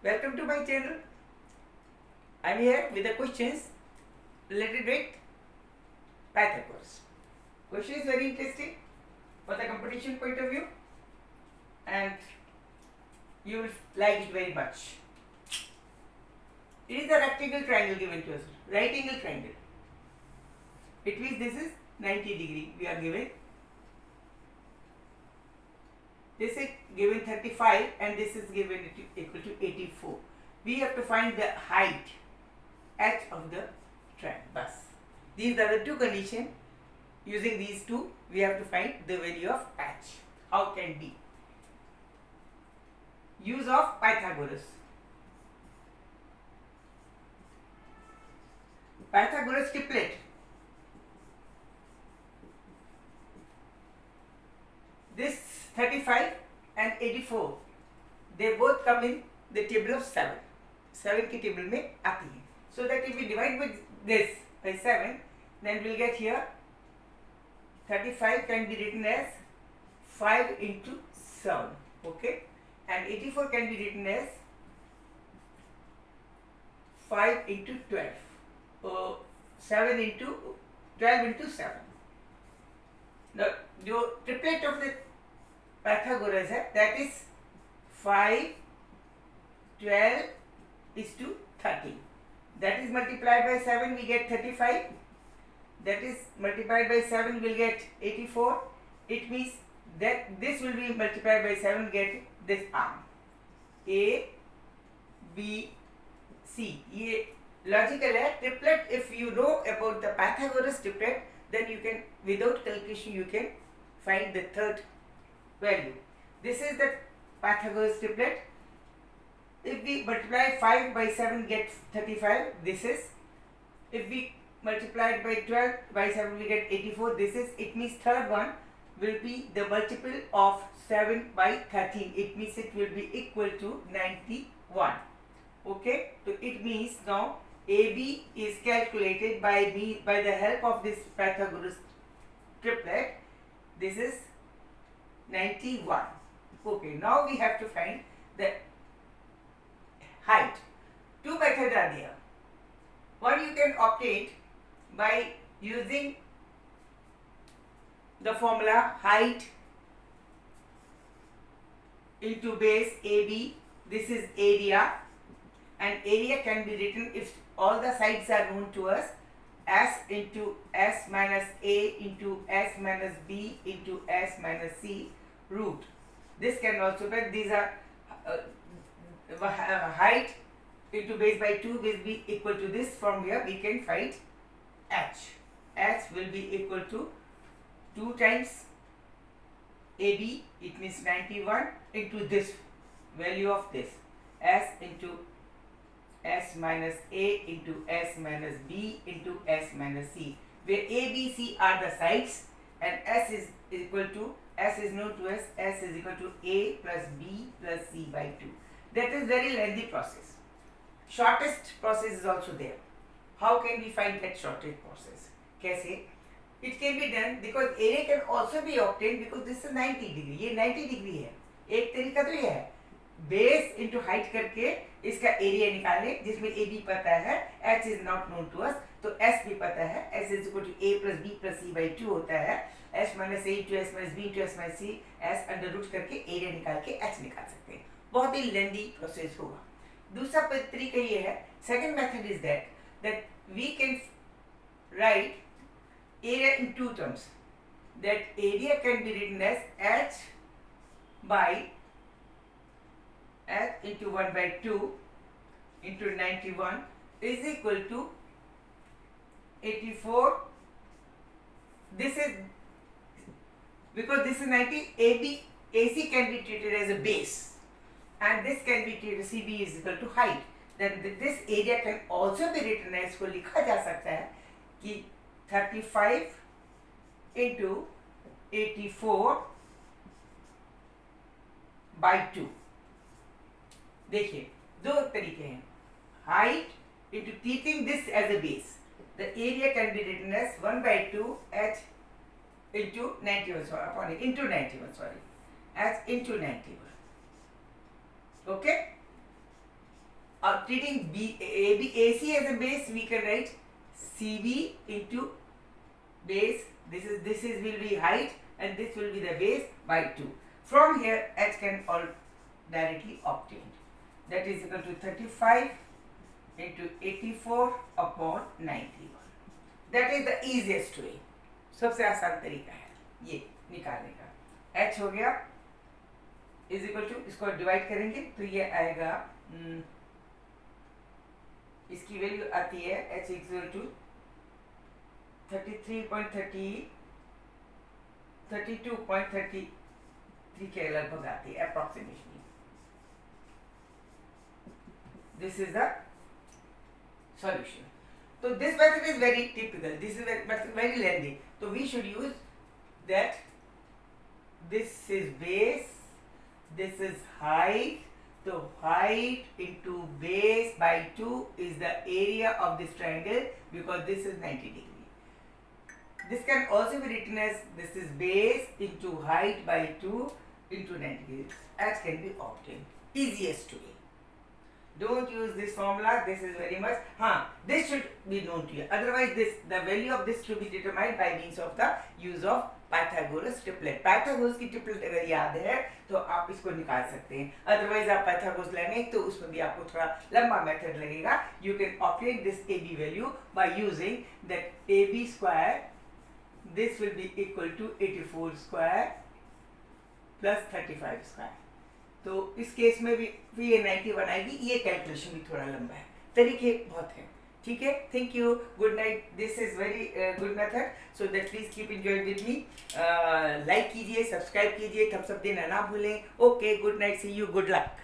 Welcome to my channel. I am here with the questions related with Pythagoras. Question is very interesting for the competition point of view and you will like it very much. It is a rectangle triangle given to us, right angle triangle. It means this is 90 degree we are given. This is given 35 and this is given equal to 84. We have to find the height h of the triangle. Bus. These are the two conditions. Using these two, we have to find the value of h. How can be? Use of Pythagoras. Pythagoras triplet. This 35 and 84, they both come in the table of 7. 7 की table में आती है. So that if we divide with this by 7, then we'll get here 35 can be written as 5 into 7, okay, and 84 can be written as 5 into 12, 7 into 12 into 7. Now, the triplet of the Pythagoras है, that is 5, 12 is to 13. That is multiplied by 7, we get 35. That is multiplied by 7, we'll get 84. It means that this will be multiplied by 7, get this arm. A, B, C. ये logical है. Triplet, if you know about the Pythagoras triplet, then you can, without calculation, you can find the third value. This is the Pythagoras triplet. If we multiply 5 by 7, get 35. This is. If we multiply it by 12 by 7, we get 84. This is. It means third one will be the multiple of 7 by 13. It means it will be equal to 91. Okay. So it means now AB is calculated by the help of this Pythagoras triplet. This is 91. Okay. Now we have to find the height. Two methods are there. One you can obtain by using the formula height into base AB. This is area, and area can be written, if all the sides are known to us, s into s minus a into s minus b into s minus c root. This can also be, these are height into base by 2 will be equal to this. From here we can find h. h will be equal to 2 times AB, it means 91, into this value of this, s into s minus a into s minus b into s minus c, where a, b, c are the sides and s is equal to, s is known to us, s is equal to a plus b plus c by 2. That is very lengthy process. Shortest process is also there. How can we find that shortest process? कैसे? It can be done because area can also be obtained because this is 90 degree. ये 90 degree है. एक तरीका तो ये है. Base into height करके इसका area निकाले जिसमें AB पता है, H is not known to us, तो S भी पता है. S is equal to A plus B plus C by 2 होता है. S minus A into S minus B into S minus C, S under root करके area निकाल के H निकाल सकते हैं. बहुत ही लेंदी प्रोसेस होगा. दूसरा तरीका ये है, second method is that we can write area in two terms. That area can be written as h by h into 1 by 2 into 91 is equal to 84. This is because this is 90, AC can be treated as a base. And this can be treated, CB is equal to height. Then this area can also be written as, इसको लिखा जा सकता है कि 35 into 84 by 2. देखिए दो तरीके हैं. Height into treating this as a base. The area can be written as 1 by 2 h into 91, sorry, into 91, sorry, h into 91. Okay. treating AC as a base, we can write CB into base. This is will be height, and this will be the base by 2. From here, H can all directly obtained. That is equal to 35 into 84 upon 91. That is the easiest way. सबसे आसान तरीका है ये निकालने का. H हो गया is equal to, इसको डिवाइड करेंगे तो ये आएगा, इसकी वैल्यू आती है H इक्वल टू 32.33 के लगभग आती है approximately. This is the solution. So this method is very typical. This is very lengthy. So we should use that. This is base. This is height. So height into base by 2 is the area of this triangle, because this is 90 degree. This can also be written as this is base into height by 2 into 90 degree. As can be obtained. Easiest way. Don't use this formula. This is very much. This should be known to you. Otherwise, the value of this should be determined by means of the use of Pythagoras triplet. Pythagoras की triplet अगर याद है तो आप इसको निकाल सकते हैं. Otherwise आप Pythagoras लेंगे तो उसमें भी आपको थोड़ा लंबा मेथड लगेगा. You can obtain this AB value by using that AB square. This will be equal to 84 square plus 35 square. तो इस केस में भी ये 91 आएगी. ये कैलकुलेशन भी थोड़ा लंबा है, तरीके बहुत हैं. ठीक है, thank you, good night. This is very good method. So that please keep enjoy with me. Like कीजिए, सब्सक्राइब कीजिए, थम्स अप देना ना भूलें. Okay, good night, see you, good luck.